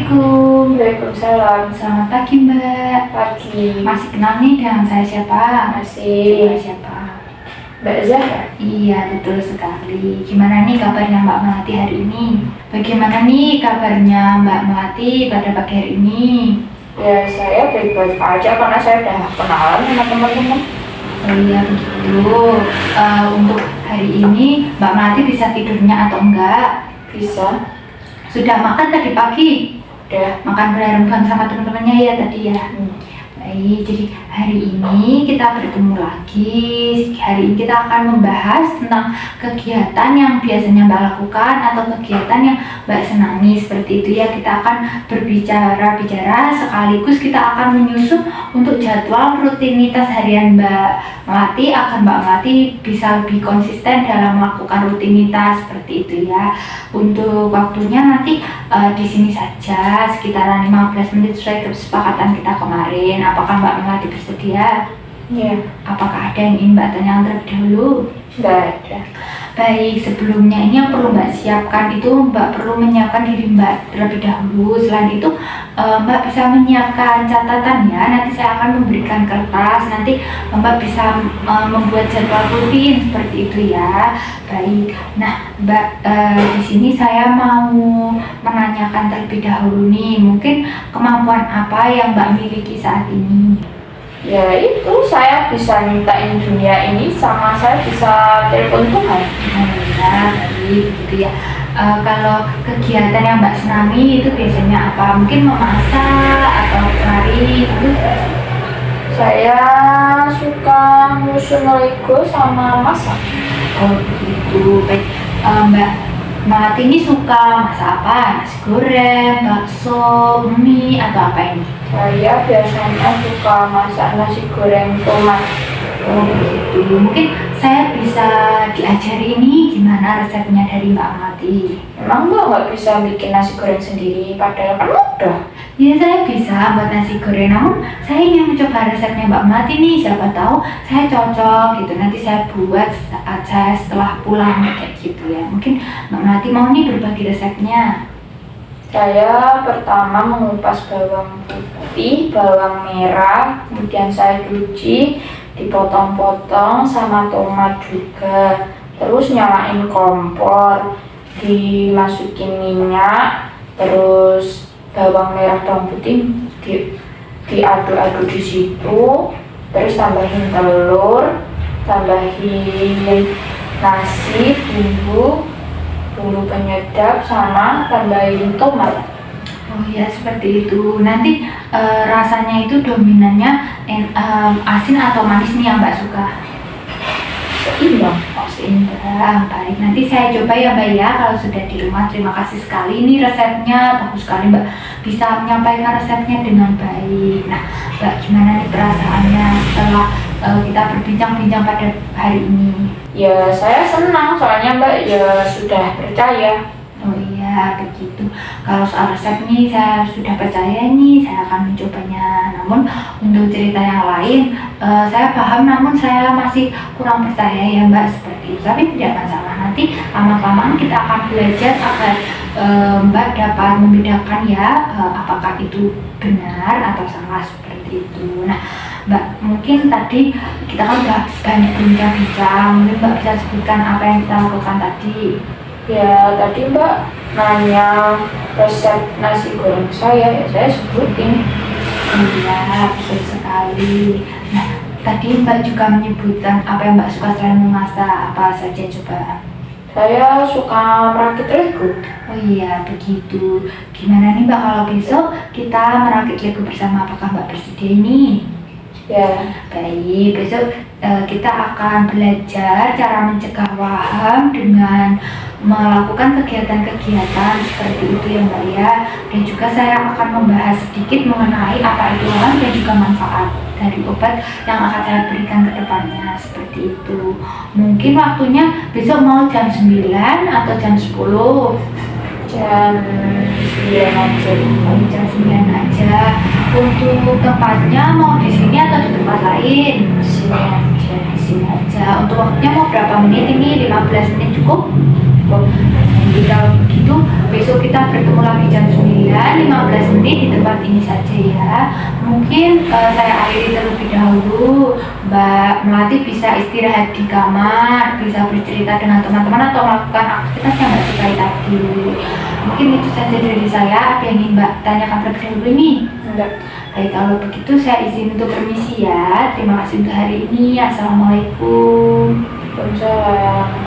Assalamualaikum. Waalaikumsalam. Selamat pagi Mbak. Pagi. Masih kenal nih dengan saya siapa? Masih. Coba siapa? Mbak Zahra. Iya betul sekali. Gimana nih kabarnya Mbak Melati hari ini? Bagaimana nih kabarnya Mbak Melati pada pagi hari ini? Ya saya baik-baik aja karena saya udah kenalan sama teman-teman. Oh iya begitu. Untuk hari ini Mbak Melati bisa tidurnya atau enggak? Bisa. Sudah makan tadi pagi? Udah. Makan bareng-bareng sama teman-temannya ya tadi ya? Baik, jadi hari ini kita bertemu lagi. Hari ini kita akan membahas tentang kegiatan yang biasanya Mbak lakukan atau kegiatan yang Mbak senangi seperti itu ya. Kita akan berbicara sekaligus kita akan menyusun untuk jadwal rutinitas harian Mbak Melati agar Mbak Melati bisa lebih konsisten dalam melakukan rutinitas seperti itu ya. Untuk waktunya nanti di sini saja sekitaran 15 menit sesuai kesepakatan kita kemarin. Apakah Mbak Melati bersedia? Iya. Apakah ada yang ingin Mbak tanyakan terlebih dahulu? Nggak ada. Baik, sebelumnya ini yang perlu Mbak siapkan itu Mbak perlu menyiapkan diri Mbak terlebih dahulu. Selain itu Mbak bisa menyiapkan catatan ya. Nanti saya akan memberikan kertas. Nanti Mbak bisa membuat jadwal rutin seperti itu ya. Baik. Nah, Mbak di sini saya mau menanyakan terlebih dahulu nih. Mungkin kemampuan apa yang Mbak miliki saat ini? Ya itu saya bisa mintain dunia ini sama saya bisa telepon Tuhan. Ya, baik gitu ya. Kalau kegiatan yang Mbak senangi itu biasanya apa? Mungkin memasak atau lari gitu? Saya suka nyusun Lego sama masak. Oh begitu. Baik. Mbak Melati ini suka masak apa? Nasi goreng, bakso, mie atau apa ini? Saya biasanya suka masak nasi goreng tomat. Oh begitu. Mungkin saya bisa diajari ini gimana resepnya dari Mbak Melati? Emang Mbak nggak bisa bikin nasi goreng sendiri padahal kan mudah. Ya saya bisa buat nasi goreng, namun saya ingin mencoba resepnya Mbak Melati nih, siapa tahu saya cocok gitu, nanti saya buat saat saya setelah pulang kayak gitu ya. Mungkin Mbak Melati mau nih berbagi resepnya. Saya pertama mengupas bawang putih, bawang merah, kemudian saya cuci, dipotong-potong sama tomat juga. Terus nyalain kompor, dimasukin minyak, terus bawang merah bawang putih diaduk-aduk di situ, terus tambahin telur, tambahin nasi, bumbu penyedap sama tambahin tomat. Oh ya seperti itu. Nanti rasanya itu dominannya asin atau manis nih yang Mbak suka? Seimbang. Oh seimbang, baik. Nanti saya coba ya Mbak ya kalau sudah di rumah. Terima kasih sekali, ini resepnya bagus sekali Mbak. Bisa menyampaikan resepnya dengan baik. Nah Mbak gimana nih perasaannya setelah kita berbincang-bincang pada hari ini? Ya saya senang soalnya Mbak ya sudah percaya. Oh iya begitu. Kalau soal resep nih saya sudah percaya nih, saya akan mencobanya. Namun untuk cerita yang lain saya paham, namun saya masih kurang percaya ya Mbak seperti itu. Tapi tidak masalah, nanti lama-kelamaan kita akan belajar agar Mbak dapat membedakan ya apakah itu benar atau salah seperti itu. Nah Mbak, mungkin tadi kita kan udah banyak bincang-bincang, mungkin Mbak bisa sebutkan apa yang kita lakukan tadi. Ya tadi Mbak nanya resep nasi goreng saya, ya saya sebutin. Iya, betul sekali. Nah, tadi Mbak juga menyebutkan apa yang Mbak suka selain memasak, apa saja coba? Saya suka merakit Lego. Oh iya, begitu. Gimana nih Mbak kalau besok kita merakit Lego bersama, apakah Mbak bersedia ini? Ya, Baik, besok kita akan belajar cara mencegah waham dengan melakukan kegiatan-kegiatan seperti itu ya Mbak ya. Dan juga saya akan membahas sedikit mengenai apa itu waham dan juga manfaat dari obat yang akan saya berikan ke depannya seperti itu. Mungkin waktunya besok mau jam 9 atau jam 10? jam 9 aja. Jam 9 aja. Untuk tempatnya mau di sini atau di tempat lain. Sini aja. Di sini aja. Untuk waktunya mau berapa menit ini? 15 menit cukup? Kok Jadi kalau begitu besok kita bertemu lagi jam 9, 15 menit di tempat ini saja ya. Mungkin saya akhiri terlebih dahulu. Mbak Melati bisa istirahat di kamar, bisa bercerita dengan teman-teman atau melakukan aktivitas yang Mbak sukai tadi. Mungkin itu saja dari saya. Ada yang ingin Mbak tanyakan terlebih dahulu ini? enggak. Baik, kalau begitu saya izin untuk permisi ya. Terima kasih untuk hari ini. Assalamualaikum. Waalaikumsalam.